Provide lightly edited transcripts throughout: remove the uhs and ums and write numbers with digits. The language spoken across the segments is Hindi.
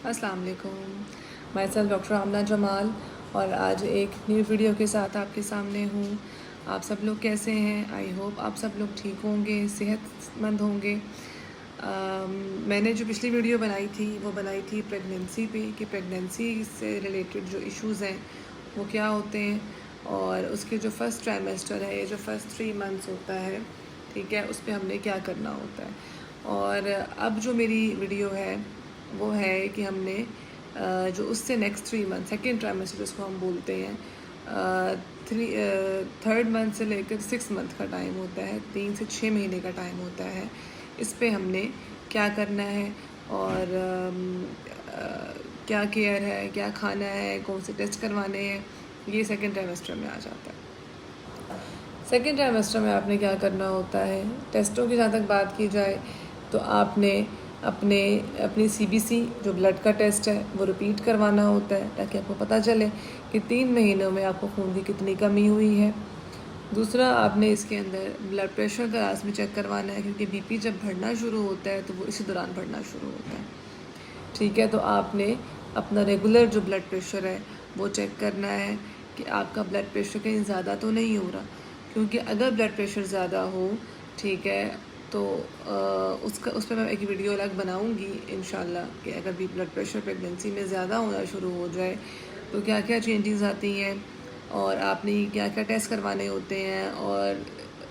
अस्सलाम वालेकुम। मैं सेल्फ डॉक्टर आमना जमाल और आज एक न्यू वीडियो के साथ आपके सामने हूँ। आप सब लोग कैसे हैं? आई होप आप सब लोग ठीक होंगे, सेहतमंद होंगे। मैंने जो पिछली वीडियो बनाई थी वो बनाई थी प्रेगनेंसी पे कि प्रेगनेंसी से रिलेटेड जो इश्यूज़ हैं वो क्या होते हैं और उसके जो फर्स्ट ट्राइमेस्टर है, जो फर्स्ट 3 मंथ्स होता है, ठीक है, उस पर हमने क्या करना होता है। और अब जो मेरी वीडियो है वो है कि हमने जो उससे नेक्स्ट 3 मंथ सेकेंड ट्राइमेस्टर जिसको हम बोलते हैं, थर्ड मंथ से लेकर 6 मंथ का टाइम होता है, 3 से 6 महीने का टाइम होता है। इस पे हमने क्या करना है और क्या केयर है, क्या खाना है, कौन से टेस्ट करवाने हैं, ये सेकेंड ट्राइमेस्टर में आ जाता है। सेकेंड ट्राइमेस्टर में आपने क्या करना होता है, टेस्टों की जहाँ तक बात की जाए तो आपने अपनी सीबीसी जो ब्लड का टेस्ट है वो रिपीट करवाना होता है ताकि आपको पता चले कि 3 महीनों में आपको खून की कितनी कमी हुई है। दूसरा, आपने इसके अंदर ब्लड प्रेशर का लाजमी चेक करवाना है क्योंकि बीपी जब बढ़ना शुरू होता है तो वो इसी दौरान बढ़ना शुरू होता है, ठीक है। तो आपने अपना रेगुलर जो ब्लड प्रेशर है वो चेक करना है कि आपका ब्लड प्रेशर कहीं ज़्यादा तो नहीं हो रहा, क्योंकि अगर ब्लड प्रेशर ज़्यादा हो, ठीक है, तो उस पर मैं एक वीडियो अलग बनाऊंगी इंशाल्लाह कि अगर भी ब्लड प्रेशर प्रेगनेंसी में ज़्यादा होना शुरू हो जाए तो क्या क्या चेंजेस आती हैं और आपने क्या क्या टेस्ट करवाने होते हैं और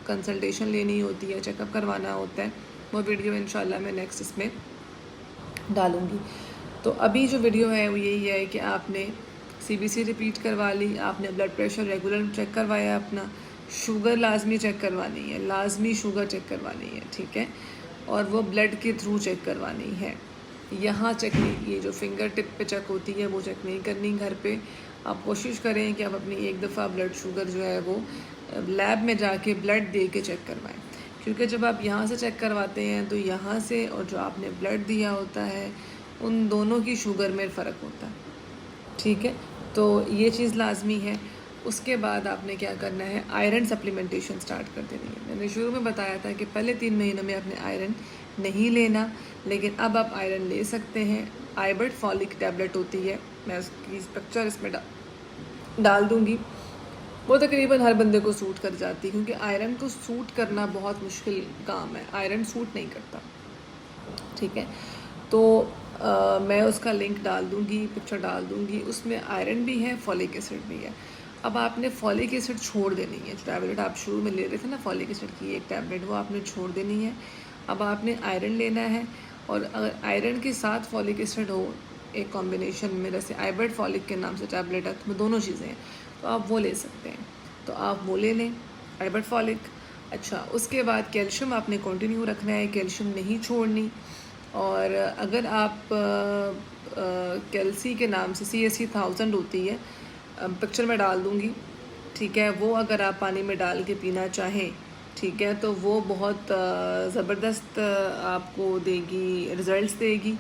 कंसल्टेशन लेनी होती है, चेकअप करवाना होता है। वो वीडियो इंशाल्लाह मैं नेक्स्ट इसमें डालूँगी। तो अभी जो वीडियो है वो यही है कि आपने सीबीसी रिपीट करवा ली, आपने ब्लड प्रेशर रेगुलर चेक करवाया, अपना शुगर लाजमी चेक करवानी है, लाजमी शुगर चेक करवानी है, ठीक है, और वो ब्लड के थ्रू चेक करवानी है। यहाँ चेक नहीं, ये जो फिंगर टिप पे चेक होती है वो चेक नहीं करनी घर पे। आप कोशिश करें कि आप अपनी एक दफ़ा ब्लड शुगर जो है वो लैब में जाके ब्लड दे के चेक करवाएं, क्योंकि जब आप यहाँ से चेक करवाते हैं तो यहाँ से और जो आपने ब्लड दिया होता है उन दोनों की शुगर में फ़र्क होता है, ठीक है। तो ये चीज़ लाजमी है। उसके बाद आपने क्या करना है, आयरन सप्लीमेंटेशन स्टार्ट कर देनी है। मैंने शुरू में बताया था कि पहले 3 महीनों में आपने आयरन नहीं लेना, लेकिन अब आप आयरन ले सकते हैं। आइबर्ट फॉलिक टैबलेट होती है, मैं उसकी स्ट्रक्चर इसमें डाल दूँगी। वो तकरीबन हर बंदे को सूट कर जाती है, क्योंकि आयरन को सूट करना बहुत मुश्किल काम है, आयरन सूट नहीं करता, ठीक है। तो मैं उसका लिंक डाल दूँगी, पिक्चर डाल दूँगी, उसमें आयरन भी है, फॉलिक एसिड भी है। अब आपने फॉलिक एसिड छोड़ देनी है, जो टैबलेट आप शुरू में ले रहे थे ना फॉलिक एसिड की एक टैबलेट, वो आपने छोड़ देनी है। अब आपने आयरन लेना है, और अगर आयरन के साथ फॉलिक एसिड हो एक कॉम्बिनेशन में, जैसे आइबर्ट फॉलिक के नाम से टैबलेट है, तो दोनों चीज़ें हैं, तो आप वो ले सकते हैं, तो आप वो ले लें, आइबर्ट फॉलिक। अच्छा, उसके बाद कैल्शियम आपने कंटिन्यू रखना है, कैल्शियम नहीं छोड़नी। और अगर आप कैल्सी के नाम से CSC 1000 होती है, पिक्चर में डाल दूँगी, ठीक है, वो अगर आप पानी में डाल के पीना चाहें, ठीक है, तो वो बहुत ज़बरदस्त आपको देगी, रिज़ल्ट्स देगी,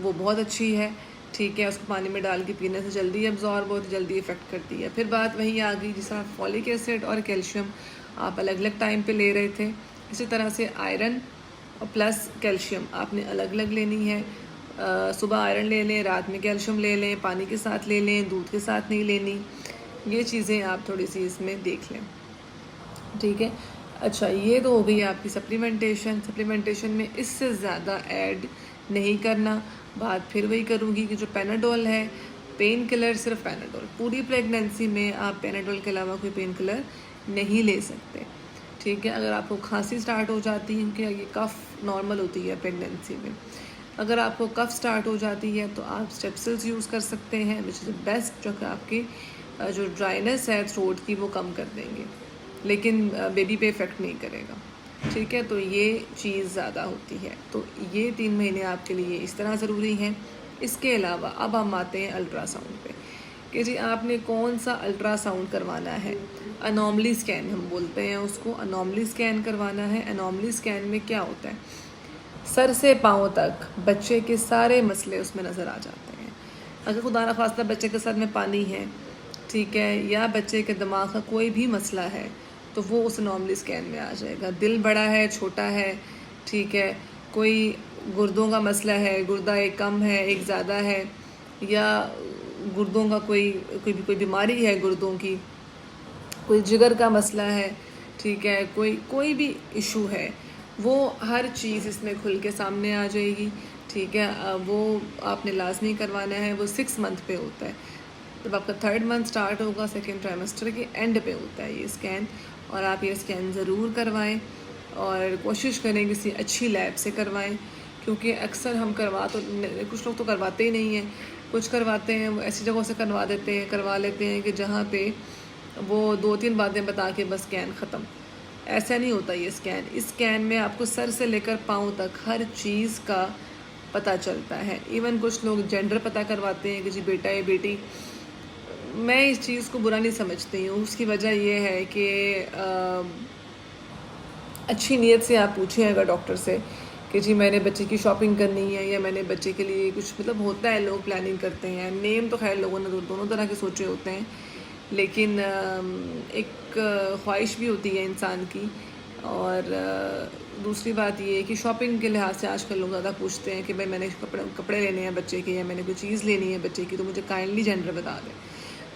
वो बहुत अच्छी है, ठीक है। उसको पानी में डाल के पीने से जल्दी एब्जॉर्ब बहुत जल्दी इफ़ेक्ट करती है। फिर बात वही आ गई, जिस तरह फॉलिक एसिड और कैल्शियम आप अलग अलग टाइम पे ले रहे थे, इसी तरह से आयरन और प्लस कैल्शियम आपने अलग अलग लेनी है। सुबह आयरन ले लें, रात में कैल्शियम ले लें, पानी के साथ ले लें, दूध के साथ नहीं लेनी। ये चीज़ें आप थोड़ी सी इसमें देख लें, ठीक है। अच्छा, ये तो हो गई आपकी सप्लीमेंटेशन में इससे ज़्यादा ऐड नहीं करना। बात फिर वही करूँगी कि जो पैनाडोल है, पेन किलर, सिर्फ पैनाडोल, पूरी प्रेगनेंसी में आप पैनाडोल के अलावा कोई पेन किलर नहीं ले सकते, ठीक है। अगर आपको खांसी स्टार्ट हो जाती है, क्योंकि ये कफ़ नॉर्मल होती है प्रेगनेंसी में, अगर आपको कफ़ स्टार्ट हो जाती है तो आप स्टेप्सिल्स यूज़ कर सकते हैं, विच इज़ बेस्ट, जो कि आपकी जो ड्राइनेस है थ्रोट की वो कम कर देंगे, लेकिन बेबी पे इफ़ेक्ट नहीं करेगा, ठीक है। तो ये चीज़ ज़्यादा होती है, तो ये 3 महीने आपके लिए इस तरह ज़रूरी हैं। इसके अलावा अब हम आते हैं अल्ट्रासाउंड पे कि जी आपने कौन सा अल्ट्रासाउंड करवाना है। अनॉमली स्कैन हम बोलते हैं उसको, अनॉमली स्कैन करवाना है। अनॉमली स्कैन में क्या होता है, सर से पाँव तक बच्चे के सारे मसले उसमें नज़र आ जाते हैं। अगर खुदा न खास्ता बच्चे के सर में पानी है, ठीक है, या बच्चे के दिमाग का कोई भी मसला है, तो वो उस अनॉमली स्कैन में आ जाएगा। दिल बड़ा है, छोटा है, ठीक है, कोई गुर्दों का मसला है, गुर्दा एक कम है एक ज़्यादा है, या गुर्दों का कोई बीमारी है, गुर्दों की कोई जिगर का मसला है, ठीक है, कोई भी इशू है, वो हर चीज़ इसमें खुल के सामने आ जाएगी, ठीक है। वो आपने लाजमी करवाना है। वो 6 मंथ पे होता है। जब आपका 3rd मंथ स्टार्ट होगा, 2nd ट्राइमेस्टर के एंड पे होता है ये स्कैन, और आप ये स्कैन ज़रूर करवाएं और कोशिश करें किसी अच्छी लैब से करवाएं, क्योंकि अक्सर हम कुछ लोग तो करवाते ही नहीं हैं, कुछ करवाते हैं वो ऐसी जगहों से करवा लेते हैं कि जहाँ पे वो 2-3 बातें बता के बस स्कैन ख़त्म। ऐसा नहीं होता ये स्कैन। इस स्कैन में आपको सर से लेकर पाँव तक हर चीज़ का पता चलता है। इवन कुछ लोग जेंडर पता करवाते हैं कि जी बेटा या बेटी। मैं इस चीज़ को बुरा नहीं समझती हूँ। उसकी वजह ये है कि अच्छी नीयत से आप पूछें अगर डॉक्टर से कि जी मैंने बच्चे की शॉपिंग करनी है, या मैंने बच्चे के लिए कुछ, मतलब होता है लोग प्लानिंग करते हैं। नेम तो खैर लोगों ने दोनों तरह के सोचे होते हैं, लेकिन एक ख्वाहिश भी होती है इंसान की। और दूसरी बात ये है कि शॉपिंग के लिहाज से आजकल लोग ज़्यादा पूछते हैं कि भाई मैंने कपड़े लेने हैं बच्चे के, या मैंने कोई चीज़ लेनी है बच्चे की, तो मुझे काइंडली जेंडर बता दें।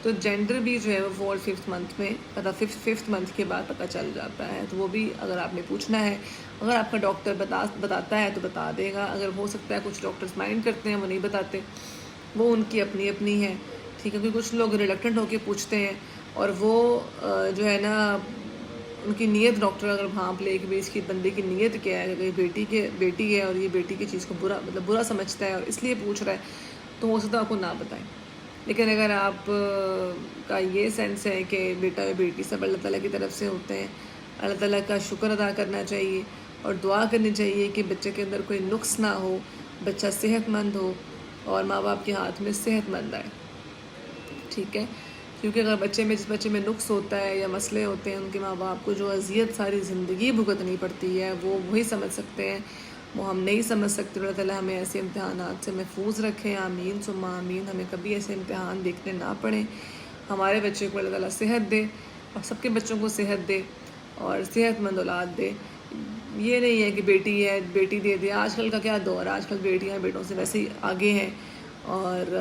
तो जेंडर भी जो है वो 4th-5th मंथ में पता 5th मंथ के बाद पता चल जाता है। तो वो भी अगर आपने पूछना है, अगर आपका डॉक्टर बताता है तो बता देगा। अगर हो सकता है कुछ डॉक्टर्स माइंड करते हैं, वो नहीं बताते, वो उनकी अपनी अपनी है, ठीक है। क्योंकि कुछ लोग रिलक्टेंट होकर पूछते हैं, और वो जो है ना, उनकी नीयत डॉक्टर अगर भांप ले कि भाई इसकी बंदे की नीयत क्या है, अगर बेटी है और ये बेटी की चीज़ को बुरा समझता है और इसलिए पूछ रहा है, तो हो सकता है आपको ना बताएं। लेकिन अगर आप का ये सेंस है कि बेटा या बेटी सब अल्लाह ताला की तरफ से होते हैं, अल्लाह ताला का शुक्र अदा करना चाहिए और दुआ करनी चाहिए कि बच्चे के अंदर कोई नुक्स ना हो, बच्चा सेहतमंद हो और माँ बाप के हाथ में सेहतमंद आए, ठीक है। क्योंकि अगर जिस बच्चे में नुक्स होता है या मसले होते हैं, उनके माँ बाप को जो अजियत सारी ज़िंदगी भुगतनी पड़ती है वो वही समझ सकते हैं, वो हम नहीं समझ सकते। अल्लाह ताला हमें ऐसे इम्तहानात से महफूज रखें, आमीन सुम्मा आमीन। हमें कभी ऐसे इम्तहान देखने ना पड़े। हमारे बच्चे को अल्लाह ताला सेहत दे और सबके बच्चों को सेहत दे और सेहतमंद औलाद दे। ये नहीं है कि बेटी है बेटी दे दे। आजकल का क्या दौर है, आजकल बेटियाँ बेटों से वैसे ही आगे हैं और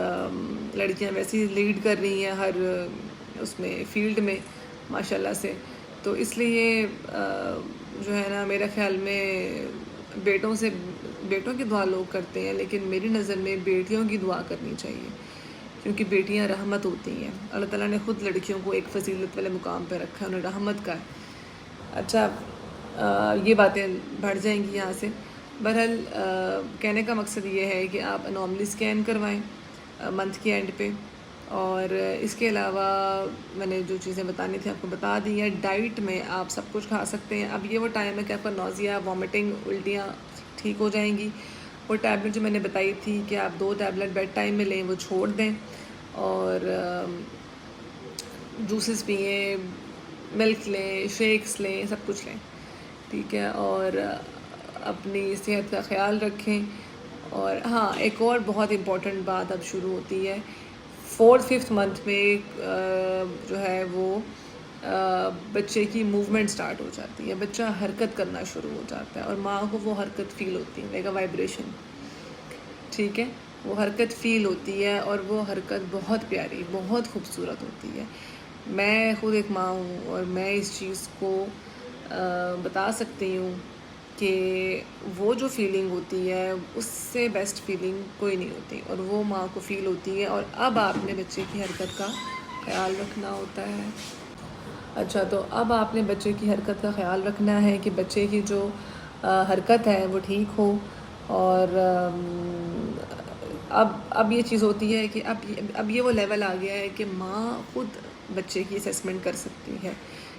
लड़कियां वैसे ही लीड कर रही हैं हर उसमें फील्ड में माशाल्लाह से। तो इसलिए जो है ना, मेरे ख्याल में बेटों की दुआ लोग करते हैं, लेकिन मेरी नज़र में बेटियों की दुआ करनी चाहिए, क्योंकि बेटियां रहमत होती हैं। अल्लाह ताला ने ख़ुद लड़कियों को एक फजीलत वाले मुकाम पर रखा है, उन्हें रहमत का है। अच्छा, ये बातें बढ़ जाएंगी यहाँ से। बहरहाल कहने का मकसद ये है कि आप अनॉमली स्कैन करवाएं मंथ के एंड पे, और इसके अलावा मैंने जो चीज़ें बतानी थी आपको बता दी है। डाइट में आप सब कुछ खा सकते हैं। अब ये वो टाइम है कि आपका नौजिया, वॉमिटिंग, उल्टियाँ ठीक हो जाएंगी। वो टैबलेट जो मैंने बताई थी कि आप 2 टैबलेट बेड टाइम में लें, वो छोड़ दें, और जूसेस पिए, मिल्क लें, शेक्स लें, सब कुछ लें, ठीक है। और अपनी सेहत का ख्याल रखें। और हाँ, एक और बहुत इम्पॉर्टेंट बात अब शुरू होती है 4th-5th मंथ में, जो है वो बच्चे की मूवमेंट स्टार्ट हो जाती है, बच्चा हरकत करना शुरू हो जाता है और माँ को वो हरकत फ़ील होती है, लाइक अ वाइब्रेशन, ठीक है। वो हरकत फ़ील होती है और वो हरकत बहुत प्यारी, बहुत खूबसूरत होती है। मैं ख़ुद एक माँ हूँ और मैं इस चीज़ को बता सकती हूँ कि वो जो फीलिंग होती है उससे बेस्ट फीलिंग कोई नहीं होती, और वो माँ को फ़ील होती है। और अब आपने बच्चे की हरकत का ख्याल रखना होता है। अच्छा, तो अब आपने बच्चे की हरकत का ख्याल रखना है कि बच्चे की जो हरकत है वो ठीक हो। और अब ये चीज़ होती है कि अब ये वो लेवल आ गया है कि माँ ख़ुद बच्चे की असेसमेंट कर सकती है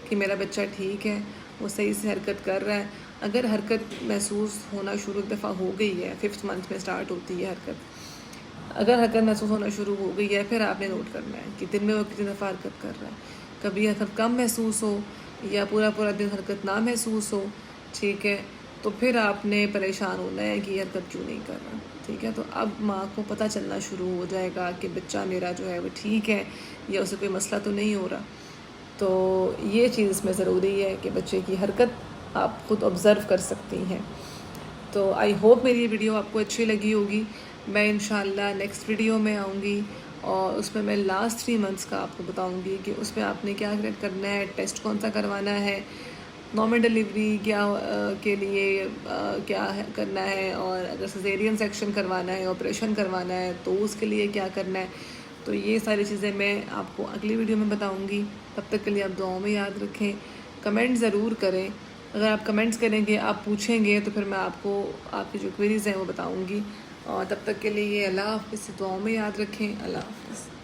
कि मेरा बच्चा ठीक है, वो सही से हरकत कर रहा है। अगर हरकत महसूस होना शुरू एक दफ़ा हो गई है, 5th मंथ में स्टार्ट होती है हरकत, अगर हरकत महसूस होना शुरू हो गई है, फिर आपने नोट करना है कि दिन में वो कितनी दफ़ा हरकत कर रहा है। कभी हरकत कम महसूस हो या पूरा दिन हरकत ना महसूस हो, ठीक है, तो फिर आपने परेशान होना है कि हरकत क्यों नहीं कर रहा, ठीक है। तो अब माँ को पता चलना शुरू हो जाएगा कि बच्चा मेरा जो है वो ठीक है या उसे कोई मसला तो नहीं हो रहा। तो ये चीज़ इसमें ज़रूरी है कि बच्चे की हरकत आप ख़ुद ऑब्ज़र्व कर सकती हैं। तो आई होप मेरी ये वीडियो आपको अच्छी लगी होगी। मैं इंशाल्लाह नेक्स्ट वीडियो में आऊँगी और उसमें मैं लास्ट 3 मंथ्स का आपको बताऊँगी कि उसमें आपने क्या करना है, टेस्ट कौन सा करवाना है, नॉर्मल डिलीवरी क्या के लिए क्या करना है, और अगर सिजेरियन सेक्शन करवाना है, ऑपरेशन करवाना है तो उसके लिए क्या करना है। तो ये सारी चीज़ें मैं आपको अगली वीडियो में बताऊंगी। तब तक के लिए आप दुआओं में याद रखें, कमेंट ज़रूर करें। अगर आप कमेंट्स करेंगे, आप पूछेंगे तो फिर मैं आपको आपकी जो क्वेरीज़ हैं वो बताऊँगी। और तब तक के लिए अल्लाह हाफ़िज़, दुआओं में याद रखें। अल्लाह हाफ़िज़।